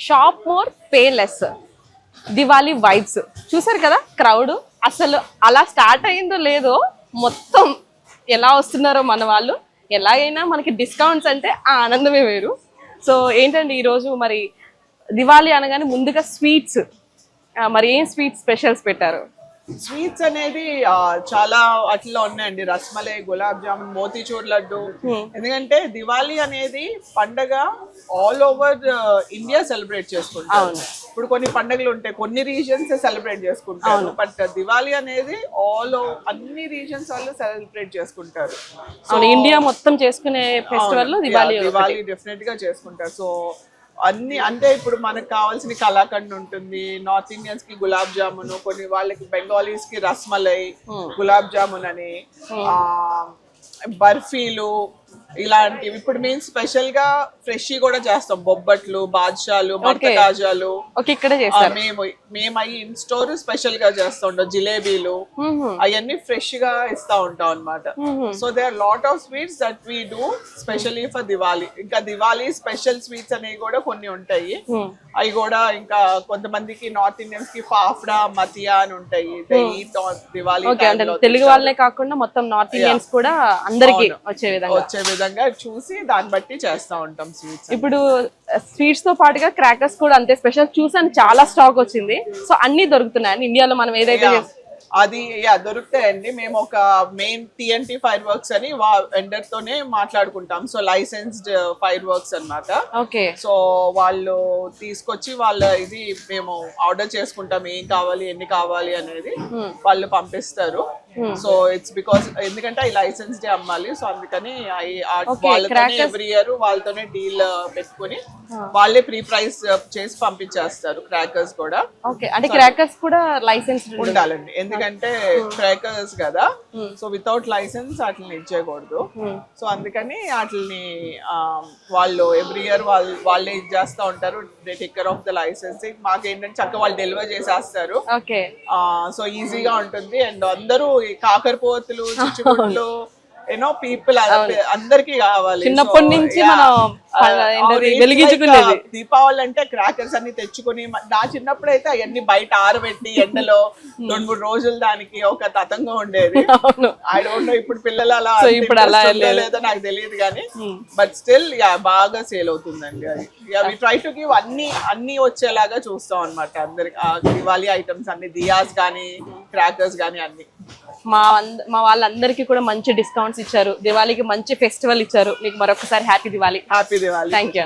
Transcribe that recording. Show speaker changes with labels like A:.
A: Shop more pay less Diwali vibes చూసారు కదా. Crowd అసలు అలా స్టార్ట్ అయిందో లేదో, మొత్తం ఎలా వస్తున్నారో మన వాళ్ళు. ఎలాగైనా మనకి డిస్కౌంట్స్ అంటే ఆ ఆనందమే వేరు. సో ఏంటండి ఈరోజు మరి దివాళీ అనగానే ముందుగా స్వీట్స్, మరి ఏం స్వీట్స్ స్పెషల్స్ పెట్టారు?
B: స్వీట్స్ అనేది చాలా అట్లా ఉన్నాయండి. రస్మలై, గులాబ్ జామున్, మోతీచూర్ లడ్డు. ఎందుకంటే దివాళీ అనేది పండగ ఆల్ ఓవర్ ఇండియా సెలబ్రేట్ చేసుకుంటారు. ఇప్పుడు కొన్ని పండుగలు ఉంటాయి, కొన్ని రీజన్స్ సెలబ్రేట్ చేసుకుంటారు, బట్ దివాళీ అనేది అన్ని రీజన్స్ వాళ్ళు సెలబ్రేట్ చేసుకుంటారు.
A: సో ఇండియా మొత్తం చేసుకునే ఫెస్టివల్ దివాళీ
B: డెఫినెట్ గా చేసుకుంటారు. సో అన్ని అంటే ఇప్పుడు మనకు కావాల్సిన కలాకండ్ ఉంటుంది, నార్త్ ఇండియన్స్ కి గులాబ్ జామున్, కొన్ని వాళ్ళకి బెంగాలీస్ కి రస్మలై, గులాబ్ జామున్ అని, బర్ఫీలు ఇలాంటివి. ఇప్పుడు మేము స్పెషల్ గా ఫ్రెష్ కూడా చేస్తాం. బొబ్బట్లు, బాద్షాలు, మడత కాజాలు మేము అవి ఇన్ స్టోర్ స్పెషల్ గా చేస్తా ఉంటాం. జిలేబీలు అవన్నీ ఫ్రెష్ గా ఇస్తా ఉంటాం అన్నమాట. So they are lot of sweets that we do specially for Diwali. ఇంకా దివాళీ స్పెషల్ స్వీట్స్ అనేవి కూడా కొన్ని ఉంటాయి. అవి కూడా ఇంకా కొంతమందికి నార్త్ ఇండియన్స్ కి ఫాఫ్డా, మతియా అని ఉంటాయి. దివాళీ
A: తెలుగు వాళ్ళే కాకుండా మొత్తం నార్త్ ఇండియన్స్ కూడా అందరికి వచ్చే
B: విధంగా చూసి దాన్ని బట్టి చేస్తా ఉంటాం స్వీట్స్.
A: ఇప్పుడు స్వీట్స్ తో పాటుగా క్రాకర్స్ కూడా అంతే స్పెషల్. చూసాను చాలా స్టాక్ వచ్చింది. సో అన్ని దొరుకుతున్నాయి ఇండియాలో మనం ఏదైతే
B: అది దొరుకుతాయండి. మేము ఒక మెయిన్ TNT ఫైర్ వర్క్స్ అని వెండర్ తోనే మాట్లాడుకుంటాం. సో లైసెన్స్డ్ ఫైర్ వర్క్స్ అన్నమాట. సో వాళ్ళు తీసుకొచ్చి వాళ్ళ ఇది మేము ఆర్డర్ చేసుకుంటాం, ఏం కావాలి ఎన్ని కావాలి అనేది వాళ్ళు పంపిస్తారు. సో ఇట్స్ బికాస్ ఎందుకంటే అవి లైసెన్స్డ్ అమ్మాలి. సో అందుకని వాళ్ళతోనే ఎవ్రీ ఇయర్ వాళ్ళతోనే డీల్ పెట్టుకుని వాళ్ళే ప్రీ ప్రైస్ చేసి పంపించేస్తారు. క్రాకర్స్ కూడా
A: అంటే క్రాకర్స్ కూడా లైసెన్స్
B: ఉండాలండి, ఎందుకంటే క్రాకర్స్ కదా. సో వితౌట్ లైసెన్స్ వాటిని ఇచ్చేయకూడదు. సో అందుకని వాటిని వాళ్ళు ఎవ్రీ ఇయర్ వాళ్ళే ఇచ్చేస్తా ఉంటారు. They take care of the licensing. మాకేంటంటే చక్కగా వాళ్ళు డెలివర్ చేసేస్తారు. సో ఈజీగా ఉంటుంది. అండ్ అందరూ కాకరపోతులు, చిచ్చుగుడ్లు, యూనో పీపుల్ అందరికి కావాలి.
A: చిన్నప్పటి నుంచి
B: దీపావళి అంటే క్రాకర్స్ అన్ని తెచ్చుకుని, నా చిన్నప్పుడు అయితే అవన్నీ బయట ఆరబెట్టి ఎండలో 2-3 రోజులు దానికి ఒక తతంగా ఉండేది. ఐ డోంట్ నో ఇప్పుడు పిల్లలు అలా లేదో నాకు తెలియదు కానీ, బట్ స్టిల్ బాగా సేల్ అవుతుందండి అది. వి ట్రై టు గివ్ అన్ని వచ్చేలాగా చూస్తాం అనమాట అందరికి. దివాళీ ఐటమ్స్ అన్ని, దియాస్ కానీ క్రాకర్స్ కానీ అన్ని.
A: మా వాళ్ళందరికీ కూడా మంచి డిస్కౌంట్స్ ఇచ్చారు. దివాళీకి మంచి ఫెస్టివల్ ఇచ్చారు. మీకు మరొకసారి happy Diwali.
B: Happy Diwali.
A: Thank you.